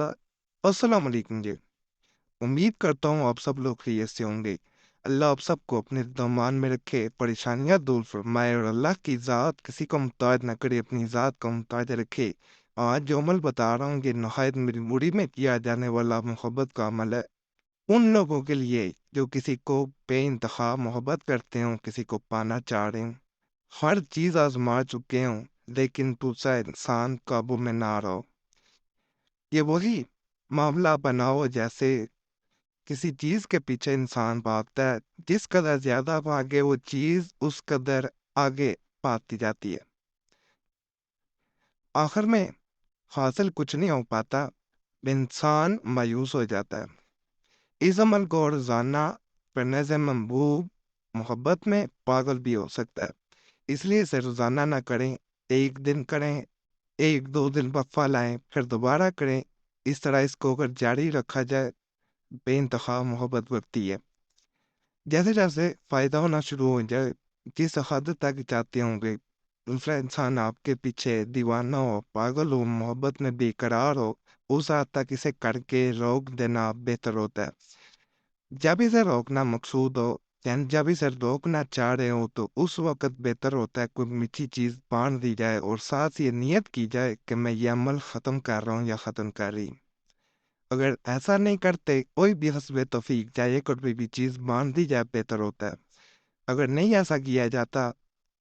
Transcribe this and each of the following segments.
अस्सलाम वालेकुम जी। उम्मीद करता हूँ आप सब लोग खैरियत से होंगे। अल्लाह आप सबको अपने दामान में रखे, परेशानियां दूर फरमाए और अल्लाह की ज़ात किसी को मुहताज ना करे, अपनी ज़ात को मुहताज रखे। आज जो अमल बता रहा हूँ ये नहायत मेरी मुरी में किया जाने वाला मोहब्बत का अमल है। उन लोगों के लिए जो किसी को बेइंतहा मोहब्बत करते हों, किसी को पाना चाह रहे हों, हर चीज़ आजमा चुके हों, लेकिन दूसरा इंसान काबू में ना रहो। ये वही मामला बनाओ जैसे किसी चीज के पीछे इंसान भागता है, जिस कदर ज्यादा भागे वो चीज उस कदर आगे भागती जाती है। आखिर में हासिल कुछ नहीं हो पाता, इंसान मायूस हो जाता है। इस अमल को रोजाना करने से महबूब मोहब्बत में पागल भी हो सकता है, इसलिए इसे रोजाना ना करें। एक दिन करें, एक दो दिन वक्फा लाएं, फिर दोबारा करें। इस तरह इसको अगर जारी रखा जाए, बेइंतहा मोहब्बत बढ़ती है। जैसे जैसे फायदा होना शुरू हो जाए, जिस हद तक चाहते होंगे दूसरा इंसान आपके पीछे दीवाना हो, पागल हो, मोहब्बत में बेकरार हो, उस हद तक इसे करके रोक देना बेहतर होता है। जब इसे रोकना मकसूद हो, यानी जब इसे रोकना चाह रहे हो, तो उस वक्त बेहतर होता है कोई मीठी चीज बांध दी जाए और साथ ये नियत की जाए कि मैं ये अमल खत्म कर रहा हूँ या खत्म कर रही हूँ। अगर ऐसा नहीं करते, कोई भी हस्बे तौफीक चाहे कोई भी चीज बांध दी जाए बेहतर होता है। अगर नहीं ऐसा किया जाता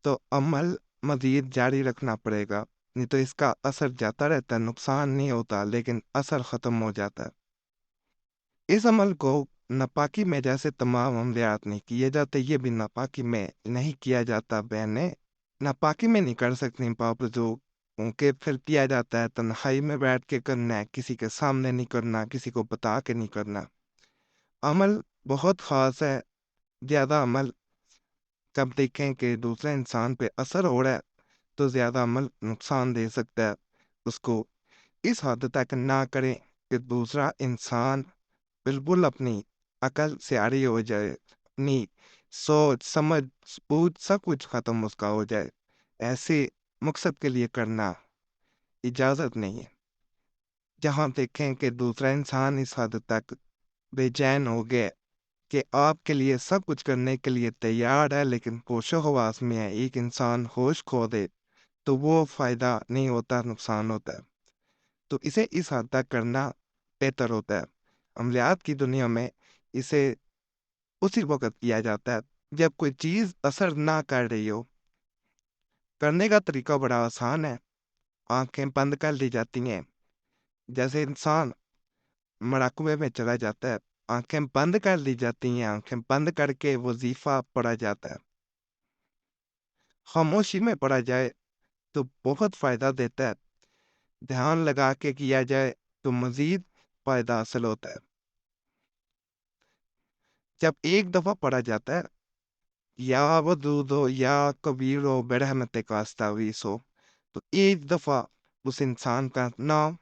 तो अमल मजीद जारी रखना पड़ेगा, नहीं तो इसका असर जाता रहता है, नुकसान नहीं होता लेकिन असर खत्म हो जाता है। इस अमल को नापाकी में जैसे तमाम अमलियात नहीं किए जाते, ये भी नापाकी में नहीं किया जाता। बहनें नापाकी में नहीं कर सकती बावजूद उनके फिर किया जाता है, तन्हाई में बैठ के करना है, किसी के सामने नहीं करना, किसी को बता के नहीं करना। अमल बहुत खास है। ज्यादा अमल जब देखें कि दूसरे इंसान पे असर हो रहा है, तो ज्यादा अमल नुकसान दे सकता है। उसको इस हद तक ना करें कि दूसरा इंसान बिल्कुल अपनी अकल से आरी हो जाए, अपनी सोच समझ बूझ सब कुछ खत्म उसका हो जाए। ऐसे मकसद के लिए करना इजाजत नहीं है। जहां देखें कि दूसरा इंसान इस हद तक बेचैन हो गया कि आपके लिए सब कुछ करने के लिए तैयार है, लेकिन होशो हवास में है, एक इंसान होश खो दे, तो वो फायदा नहीं होता, नुकसान होता है। तो इसे इस हद तक करना बेहतर होता है। अमलियात की दुनिया में इसे उसी वक्त किया जाता है जब कोई चीज असर ना कर रही हो। करने का तरीका बड़ा आसान है। आंखें बंद कर ली जाती हैं, जैसे इंसान मराकुए में चला जाता है, आंखें बंद कर ली जाती हैं, आंखें बंद करके वजीफा पढ़ा जाता है। खामोशी में पढ़ा जाए तो बहुत फायदा देता है, ध्यान लगा के किया जाए तो मजीद फायदा हासिल होता है। जब एक दफा पढ़ा जाता है, या वदूदो या कबीरो बेरहमत का अस्तावीस हो, तो एक दफा उस इंसान का नाम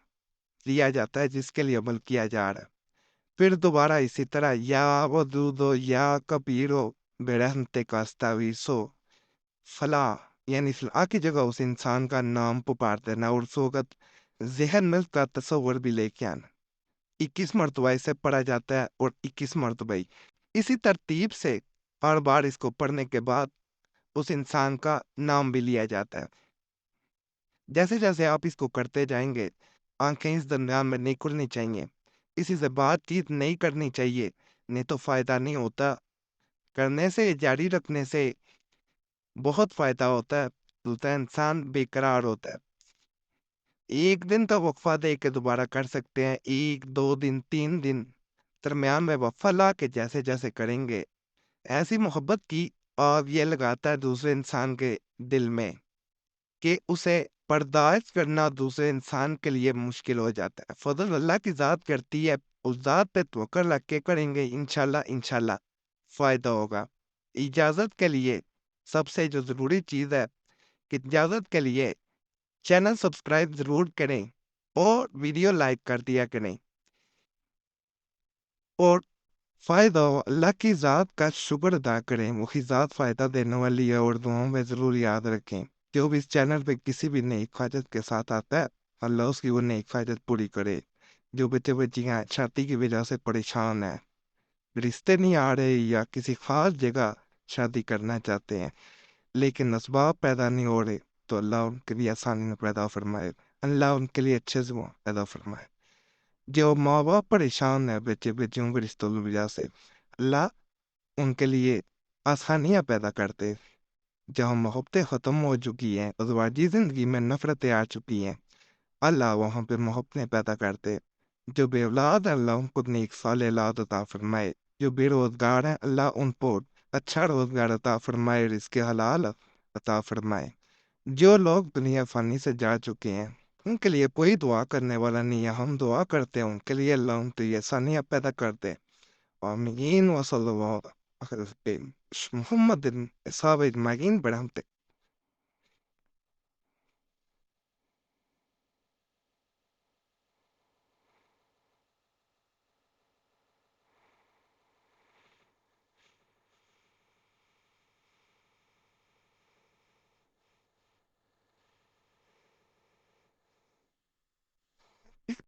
लिया जाता है जिसके लिए अमल किया जा रहा है। फिर दोबारा इसी तरह या वदूदो या कबीरो बेरहमत का अस्तावीस हो, फला यानी फला की जगह उस इंसान का नाम पुकार देना और उस वक्त जहन में उसका तस्वर भी लेके आना। 21 मरतबा इसे पढ़ा जाता है और 21 मरतबा ही इसी तरतीब से हर बार इसको पढ़ने के बाद उस इंसान का नाम भी लिया जाता है। जैसे जैसे आप इसको करते जाएंगे, आंखें इस दरमियान में नहीं खुलनी चाहिए, इसी से बातचीत नहीं करनी चाहिए, नहीं तो फायदा नहीं होता। करने से, जारी रखने से बहुत फायदा होता है, दूसरा इंसान बेकरार होता है। एक दिन का वक्फा दे के दोबारा कर सकते हैं, एक दो दिन तीन दिन दरमियान में वक्फा ला के जैसे जैसे करेंगे, ऐसी मोहब्बत की आग ये लगाता है दूसरे इंसान के दिल में कि उसे बर्दाश्त करना दूसरे इंसान के लिए मुश्किल हो जाता है। फजल अल्लाह की जात करती है, उस जात पे तवक्कल रख के करेंगे, इंशाल्लाह इंशाल्लाह फायदा होगा। इजाजत के लिए सबसे जो जरूरी चीज है कि इजाजत के लिए चैनल सब्सक्राइब जरूर करें और वीडियो लाइक कर दिया करें। और फायदा हो, अल्लाह की ज़ात का शुक्र अदा करें, वही ज़ात फायदा देने वाली है। और दुआओं में ज़रूर याद रखें, जो भी इस चैनल पे किसी भी नेक ख्वाहिश के साथ आता है, अल्लाह उसकी वो नेक ख्वाहिश पूरी करे। جو بچے بچیاں شادی کی وجہ سے پریشان ہیں، رشتے نہیں آ رہے یا کسی خاص جگہ شادی کرنا چاہتے ہیں لیکن اسباب پیدا نہیں ہو رہے، تو اللہ ان کے لیے آسانی میں پیدا فرمائے، اللہ ان کے لیے اچھے سے پیدا فرمائے۔ جو ماں باپ پریشان ہیں بچے بچیوں کے رشتوں کی وجہ سے، اللہ ان کے لیے آسانیاں پیدا کرتے۔ جہاں محبتیں ختم ہو چکی ہیں، ازواجی زندگی میں نفرتیں آ چکی ہیں، اللہ وہاں پہ محبتیں پیدا کرتے۔ جو بے اولاد ہے اللہ ان کو نیک صالح اولاد عطا فرمائے۔ جو بے روزگار ہیں اللہ ان کو اچھا روزگار عطا فرمائے، رزق حلال عطا فرمائے۔ جو لوگ دنیا فانی سے جا چکے ہیں ان کے لیے کوئی دعا کرنے والا نہیں ہے، ہم دعا کرتے ہیں ان کے لیے، اللہ ان کے لیے آسانیاں پیدا کرتے۔ آمین وصلی اللہ علیہ محمد صحابہ اجمعین برحمتک۔